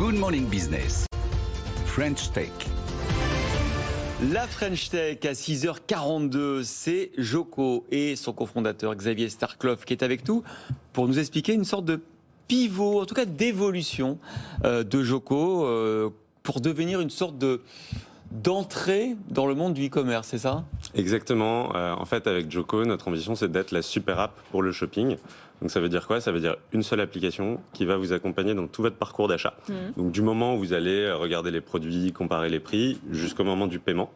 Good Morning Business. French Tech. La French Tech à 6h42, c'est Joko et son cofondateur Xavier Starkloff qui est avec nous pour nous expliquer une sorte de pivot, en tout cas d'évolution de Joko pour devenir une sorte d'entrée dans le monde du e-commerce, c'est ça ? Exactement. En fait, avec Joko, notre ambition, c'est d'être la super app pour le shopping. Donc ça veut dire quoi ? Ça veut dire une seule application qui va vous accompagner dans tout votre parcours d'achat. Donc du moment où vous allez regarder les produits, comparer les prix, jusqu'au moment du paiement.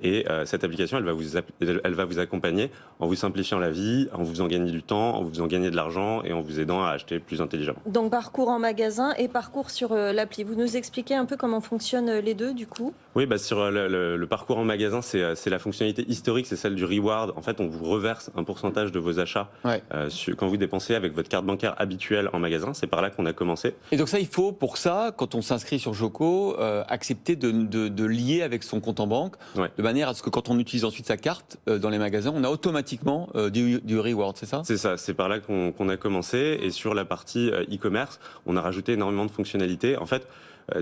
Et cette application, elle va vous accompagner en vous simplifiant la vie, en vous faisant gagner du temps, en vous faisant gagner de l'argent et en vous aidant à acheter plus intelligemment. Donc parcours en magasin et parcours sur l'appli. Vous nous expliquez un peu comment fonctionnent les deux du coup ? Oui, sur le parcours en magasin, c'est la fonctionnalité historique, c'est celle du reward. En fait, on vous reverse un pourcentage de vos achats quand vous dépensez avec votre carte bancaire habituelle en magasin. C'est par là qu'on a commencé. Et donc ça, il faut pour ça, quand on s'inscrit sur Joko, accepter de lier avec son compte en banque, de manière à ce que quand on utilise ensuite sa carte dans les magasins, on a automatiquement du reward, c'est ça ? C'est ça, c'est par là qu'on a commencé. Et sur la partie e-commerce, on a rajouté énormément de fonctionnalités. En fait,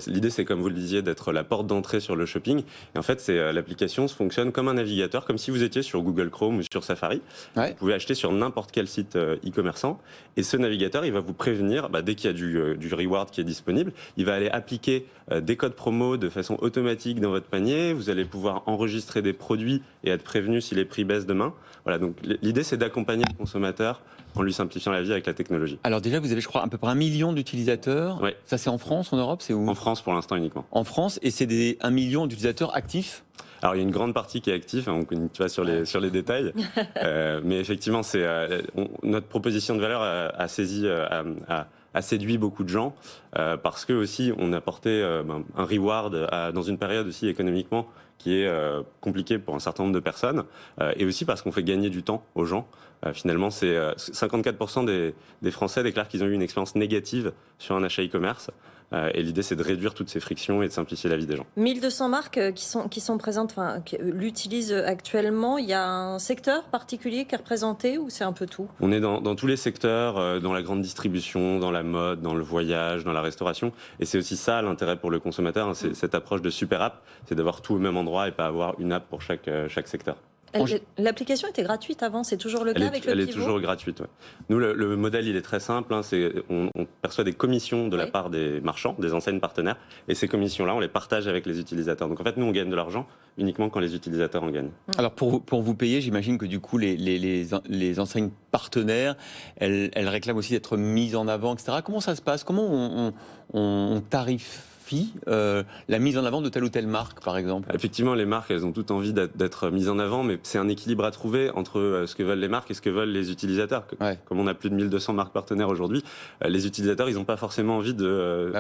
l'idée, c'est, comme vous le disiez, d'être la porte d'entrée sur le shopping. Et en fait, l'application fonctionne comme un navigateur, comme si vous étiez sur Google Chrome ou sur Safari. Vous pouvez acheter sur n'importe quel site e-commerçant. Et ce navigateur, il va vous prévenir, dès qu'il y a du reward qui est disponible, il va aller appliquer des codes promo de façon automatique dans votre panier. Vous allez pouvoir enregistrer des produits et être prévenu si les prix baissent demain. Voilà, donc l'idée, c'est d'accompagner le consommateur en lui simplifiant la vie avec la technologie. Alors déjà, vous avez, je crois, à peu près 1 million d'utilisateurs. Oui. Ça, c'est en France, en Europe, c'est où ? En France, pour l'instant, uniquement. En France, et c'est 1 million d'utilisateurs actifs ? Alors, il y a une grande partie qui est active, tu vas sur les détails. Mais effectivement, notre proposition de valeur a séduit beaucoup de gens parce que aussi on apportait un reward dans une période aussi économiquement qui est compliquée pour un certain nombre de personnes et aussi parce qu'on fait gagner du temps aux gens. Finalement, c'est 54% des Français déclarent qu'ils ont eu une expérience négative sur un achat e-commerce. Et l'idée, c'est de réduire toutes ces frictions et de simplifier la vie des gens. 1200 marques qui sont présentes, qui l'utilisent actuellement. Il y a un secteur particulier qui est représenté ou c'est un peu tout ? On est dans tous les secteurs, dans la grande distribution, dans la mode, dans le voyage, dans la restauration. Et c'est aussi ça l'intérêt pour le consommateur, c'est cette approche de super app, c'est d'avoir tout au même endroit et pas avoir une app pour chaque secteur. L'application était gratuite avant, c'est toujours le cas avec le pivot ? Elle est toujours gratuite. Ouais. Nous, le modèle, il est très simple. On perçoit des commissions de la part des marchands, des enseignes partenaires. Et ces commissions-là, on les partage avec les utilisateurs. Donc en fait, nous, on gagne de l'argent uniquement quand les utilisateurs en gagnent. Alors pour vous payer, j'imagine que du coup, les enseignes partenaires, elles réclament aussi d'être mises en avant, etc. Comment ça se passe ? Comment on tarifie la mise en avant de telle ou telle marque, par exemple ? Effectivement, les marques, elles ont toutes envie d'être mises en avant, mais c'est un équilibre à trouver entre ce que veulent les marques et ce que veulent les utilisateurs. Comme on a plus de 1200 marques partenaires aujourd'hui, les utilisateurs, ils n'ont pas forcément envie de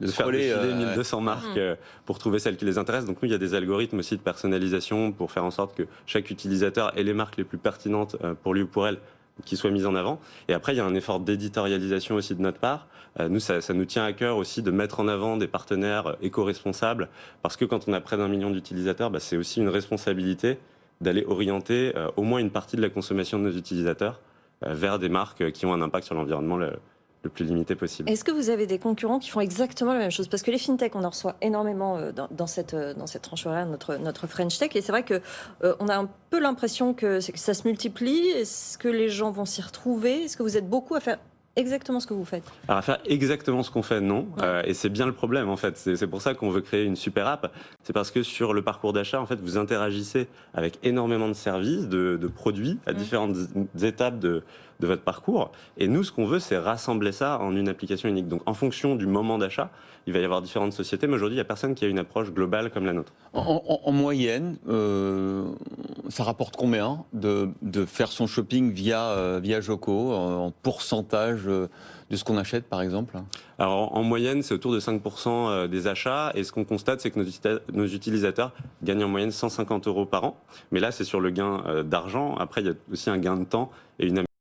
faire défiler 1200 marques pour trouver celles qui les intéressent. Donc nous, il y a des algorithmes aussi de personnalisation pour faire en sorte que chaque utilisateur ait les marques les plus pertinentes pour lui ou pour elle qui soient mises en avant. Et après, il y a un effort d'éditorialisation aussi de notre part. Nous, ça nous tient à cœur aussi de mettre en avant des partenaires éco-responsables, parce que quand on a près d'1 million d'utilisateurs, c'est aussi une responsabilité d'aller orienter au moins une partie de la consommation de nos utilisateurs vers des marques qui ont un impact sur l'environnement le plus limité possible. Est-ce que vous avez des concurrents qui font exactement la même chose ? Parce que les fintech, on en reçoit énormément dans cette tranche horaire, notre French Tech, et c'est vrai qu'on a un peu l'impression que ça se multiplie. Est-ce que les gens vont s'y retrouver ? Est-ce que vous êtes beaucoup à faire exactement ce que vous faites ? Alors à faire exactement ce qu'on fait, non. Et c'est bien le problème, en fait. C'est pour ça qu'on veut créer une super app. C'est parce que sur le parcours d'achat, en fait, vous interagissez avec énormément de services, de produits à différentes étapes de votre parcours. Et nous, ce qu'on veut, c'est rassembler ça en une application unique. Donc, en fonction du moment d'achat, il va y avoir différentes sociétés, mais aujourd'hui, il n'y a personne qui a une approche globale comme la nôtre. En moyenne, ça rapporte combien de faire son shopping via Joko, en pourcentage de ce qu'on achète, par exemple ? Alors, en moyenne, c'est autour de 5% des achats. Et ce qu'on constate, c'est que nos utilisateurs gagnent en moyenne 150 € par an. Mais là, c'est sur le gain d'argent. Après, il y a aussi un gain de temps et une